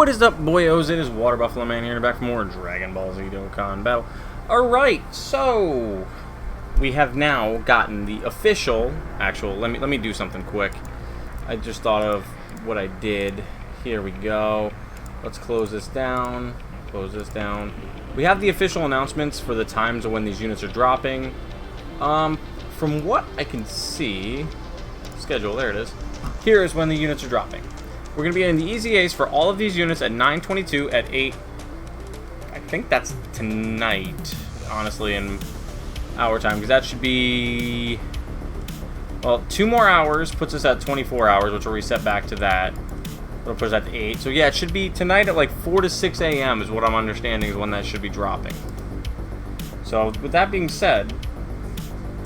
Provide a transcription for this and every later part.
What is up, boyos? It is Water Buffalo Man here, back for more Dragon Ball Z Dokkan battle. Alright, so we have now gotten the official, let me do something quick. I just thought of what I did. Here we go. Let's close this down. Close this down. We have the official announcements for the times of when these units are dropping. From what I can see, schedule, there it is. Here is when the units are dropping. We're going to be getting the EZA'S for all of these units at 9:22 at 8. I think that's tonight, honestly, in our time, because that should be, well, 2 more hours puts us at 24 hours, which will reset back to that. It'll put us at 8. So yeah, it should be tonight at like 4 to 6 a.m. is what I'm understanding is when that should be dropping. So with that being said,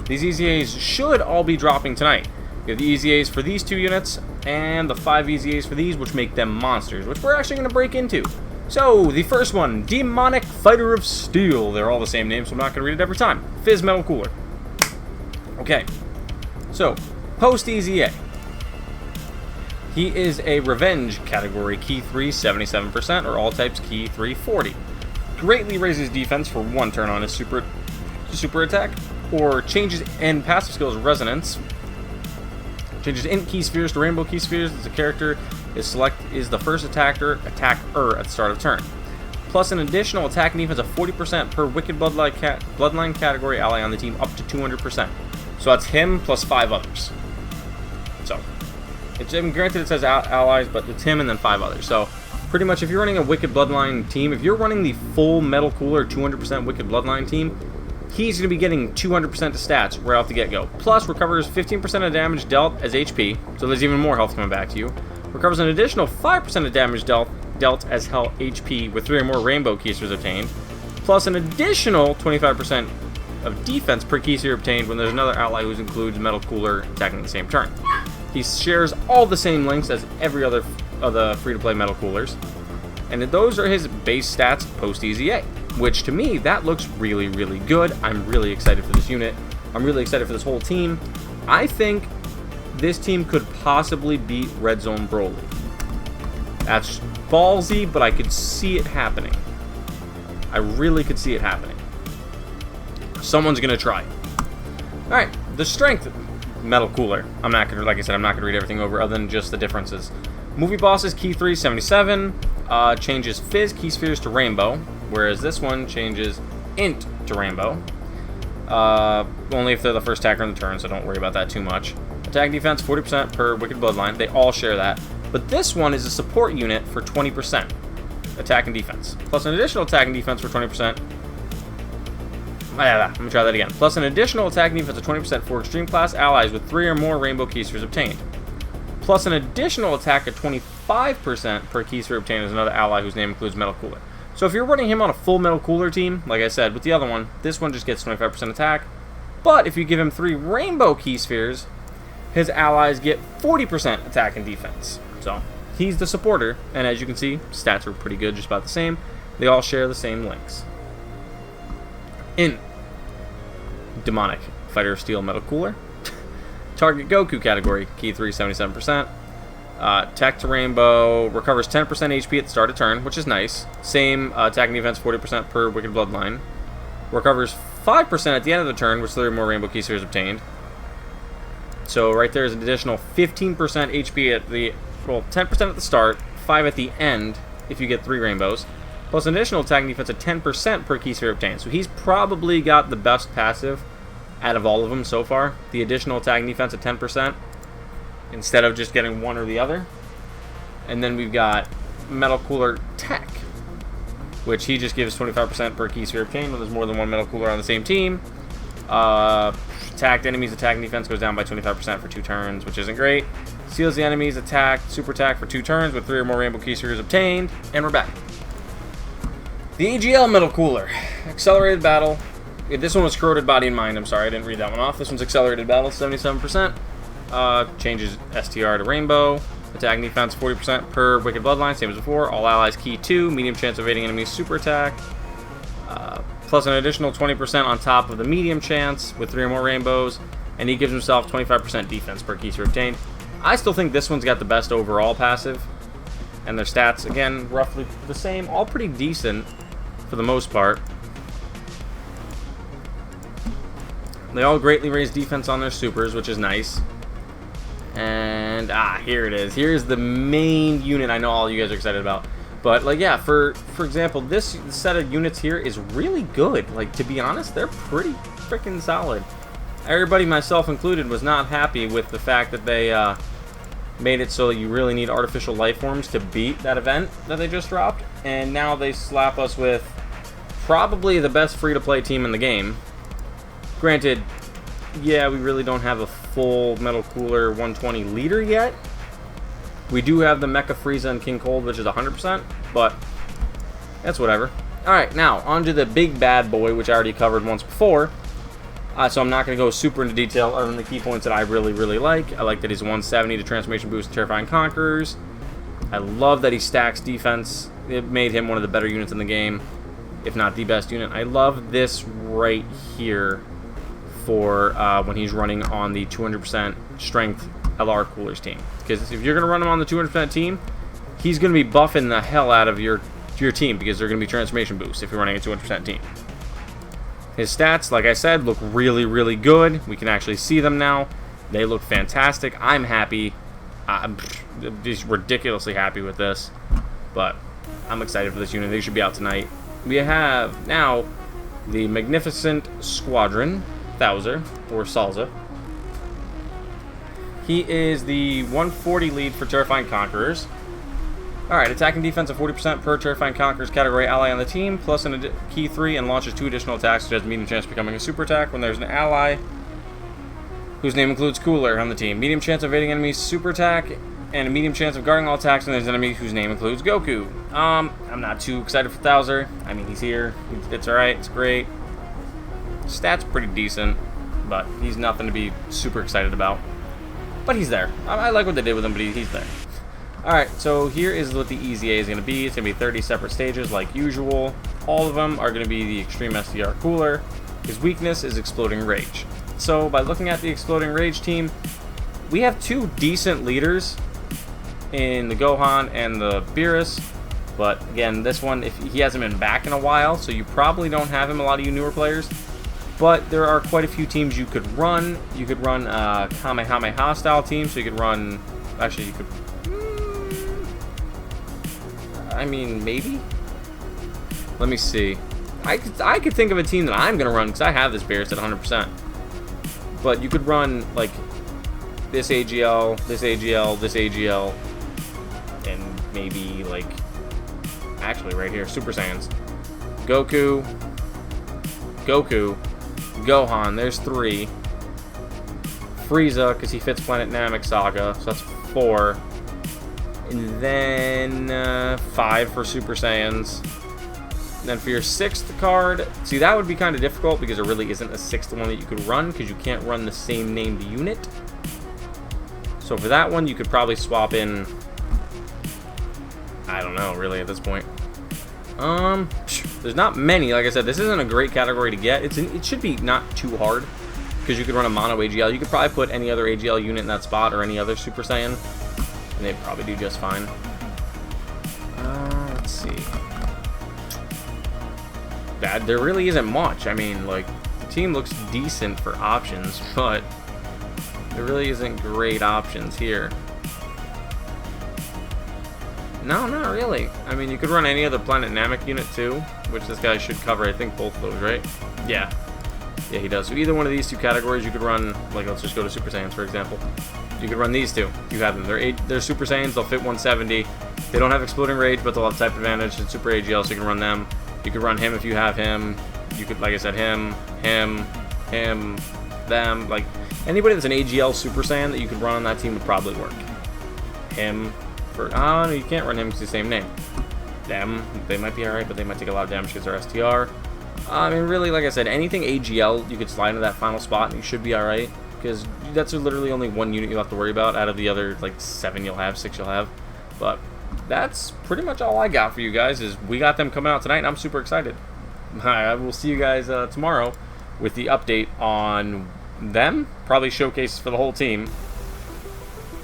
these EZA'S should all be dropping tonight. We have the EZA'S for these 2 units, and the 5 EZA'S for these, which make them monsters, which we're actually going to break into. So, the first one, Demonic Fighter of Steel. They're all the same name, so I'm not going to read it every time. Fizz Metal Cooler. Okay, so, Post EZA. He is a Revenge category, Key 3, 77%, or all types Key 3, 40. Greatly raises defense for 1 turn on his super attack, or changes in passive skills Resonance. Changes int key spheres to rainbow key spheres as the character is the first attacker at the start of turn. Plus an additional attack and defense of 40% per Wicked Bloodline category ally on the team up to 200%. So that's him plus 5 others. So, granted it says allies, but it's him and then 5 others. So, pretty much if you're running a Wicked Bloodline team, if you're running the full Metal Cooler 200% Wicked Bloodline team, he's going to be getting 200% of stats right off the get-go. Plus, recovers 15% of damage dealt as HP, so there's even more health coming back to you. Recovers an additional 5% of damage dealt as HP with 3 or more rainbow key spheres obtained. Plus, an additional 25% of defense per key sphere obtained when there's another ally who includes Metal Cooler attacking the same turn. He shares all the same links as every other of the free-to-play Metal Coolers. And those are his base stats post-EZA. Which, to me, that looks really, really good. I'm really excited for this unit. I'm really excited for this whole team. I think this team could possibly beat Red Zone Broly. That's ballsy, but I could see it happening. I really could see it happening. Someone's going to try. Alright, the Strength Metal Cooler. I'm not going to, like I said, I'm not going to read everything over other than just the differences. Movie Bosses, Key 3, 77. Changes Fizz Key Spheres to Rainbow. Whereas this one changes int to rainbow. Only if they're the first attacker on the turn, so don't worry about that too much. Attack defense 40% per Wicked Bloodline. They all share that. But this one is a support unit for 20% attack and defense. Plus an additional attack and defense for 20%. Let me try that again. Plus an additional attack and defense of 20% for extreme class allies with 3 or more rainbow key spheres obtained. Plus an additional attack of 25% per key sphere obtained as another ally whose name includes Metal Cooler. So if you're running him on a full Metal Cooler team, like I said, with the other one, this one just gets 25% attack. But if you give him 3 rainbow key spheres, his allies get 40% attack and defense. So he's the supporter, and as you can see, stats are pretty good, just about the same. They all share the same links. In Demonic Fighter of Steel Metal Cooler, target Goku category, Key 3, 77%. Attack to Rainbow, recovers 10% HP at the start of turn, which is nice. Same attack and defense, 40% per Wicked Bloodline. Recovers 5% at the end of the turn, which 3 or more rainbow key spheres obtained. So right there is an additional 15% HP at the, well, 10% at the start, 5 at the end if you get 3 rainbows. Plus an additional attack and defense of 10% per key sphere obtained. So he's probably got the best passive out of all of them so far. The additional attack and defense at 10%. Instead of just getting one or the other. And then we've got Metal Cooler Tech, which he just gives 25% per key sphere obtained when there's more than one Metal Cooler on the same team. Attacked enemies' attack and defense goes down by 25% for 2 turns, which isn't great. Seals the enemy's super attack for 2 turns with 3 or more rainbow key spheres obtained. And we're back. The AGL Metal Cooler. Accelerated Battle. This one was Corroded Body and Mind. I'm sorry, I didn't read that one off. This one's Accelerated Battle, 77%. Changes STR to Rainbow. Attack and defense 40% per Wicked Bloodline, same as before. All allies Key 2, medium chance of evading enemies super attack. Plus an additional 20% on top of the medium chance with 3 or more rainbows. And he gives himself 25% defense per key sphere obtained. I still think this one's got the best overall passive. And their stats, again, roughly the same. All pretty decent for the most part. They all greatly raise defense on their supers, which is nice. And, here it is. Here's the main unit I know all you guys are excited about. But, like, yeah, for example, this set of units here is really good. Like, to be honest, they're pretty freaking solid. Everybody, myself included, was not happy with the fact that they made it so you really need artificial life forms to beat that event that they just dropped. And now they slap us with probably the best free-to-play team in the game. Granted, yeah, we really don't have a full Metal Cooler 120 leader yet. We do have the Mecha Frieza and King Cold, which is 100%, but that's whatever. Alright, now, on to the big bad boy, which I already covered once before. So I'm not going to go super into detail other than the key points that I really, really like. I like that he's 170 to transformation boost and Terrifying Conquerors. I love that he stacks defense. It made him one of the better units in the game, if not the best unit. I love this right here for when he's running on the 200% strength LR Coolers team. Because if you're going to run him on the 200% team, he's going to be buffing the hell out of your team because they're going to be transformation boosts if you're running a 200% team. His stats, like I said, look really, really good. We can actually see them now. They look fantastic. I'm happy. I'm just ridiculously happy with this. But I'm excited for this unit. They should be out tonight. We have now the Magnificent Squadron, Thouser, or Salza. He is the 140 lead for Terrifying Conquerors. Alright, attacking defense of 40% per Terrifying Conquerors category ally on the team, plus a key 3, and launches 2 additional attacks, which has a medium chance of becoming a super attack when there's an ally whose name includes Cooler on the team. Medium chance of evading enemies super attack, and a medium chance of guarding all attacks when there's an enemy whose name includes Goku. I'm not too excited for Thouser. I mean, he's here. It's alright. It's great. Stats pretty decent, but he's nothing to be super excited about. But he's there. I like what they did with him, but he's there. Alright, so here is what the EZA is going to be. It's going to be 30 separate stages like usual. All of them are going to be the Extreme SDR Cooler. His weakness is Exploding Rage. So by looking at the Exploding Rage team, we have 2 decent leaders in the Gohan and the Beerus. But again, this one, if he hasn't been back in a while, so you probably don't have him, a lot of you newer players. But there are quite a few teams you could run. You could run Kamehameha style team, so you could run... Actually, you could... I mean, maybe? Let me see. I could think of a team that I'm going to run, because I have this Beerus at 100%. But you could run, like, this AGL, this AGL, this AGL, and maybe, like... Actually, right here, Super Saiyans. Goku, Gohan, there's 3. Frieza, because he fits Planet Namek Saga, so that's 4. And then 5 for Super Saiyans. And then for your 6th card, see, that would be kind of difficult because there really isn't a 6th one that you could run because you can't run the same named unit. So for that one, you could probably swap in... I don't know, really, at this point. There's not many. Like I said, this isn't a great category to get. It should be not too hard because you could run a mono AGL. You could probably put any other AGL unit in that spot or any other Super Saiyan, and they'd probably do just fine. Let's see. There really isn't much. I mean, like, the team looks decent for options, but there really isn't great options here. No, not really. I mean, you could run any other Planet Namek unit too, which this guy should cover, I think, both of those, right? Yeah. Yeah, he does. So either one of these 2 categories, you could run, like, let's just go to Super Saiyans, for example. You could run these 2. You have them. They're Super Saiyans. They'll fit 170. They don't have Exploding Rage, but they'll have type advantage and Super AGL, so you can run them. You could run him if you have him. You could, like I said, him, them. Like, anybody that's an AGL Super Saiyan that you could run on that team would probably work. Him. Oh, no, you can't run him because it's the same name. Them, they might be alright, but they might take a lot of damage because they're STR. I mean, really, like I said, anything AGL, you could slide into that final spot and you should be alright. Because that's literally only 1 unit you'll have to worry about out of the other, like, 7 you'll have, 6 you'll have. But that's pretty much all I got for you guys, is we got them coming out tonight, and I'm super excited. I will see you guys tomorrow with the update on them. Probably showcases for the whole team.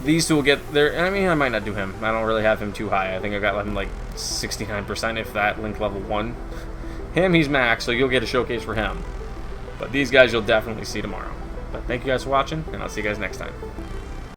These two will get there. I mean, I might not do him. I don't really have him too high. I think I got him like 69%, if that, Link level 1. Him, he's max, so you'll get a showcase for him. But these guys you'll definitely see tomorrow. But thank you guys for watching, and I'll see you guys next time.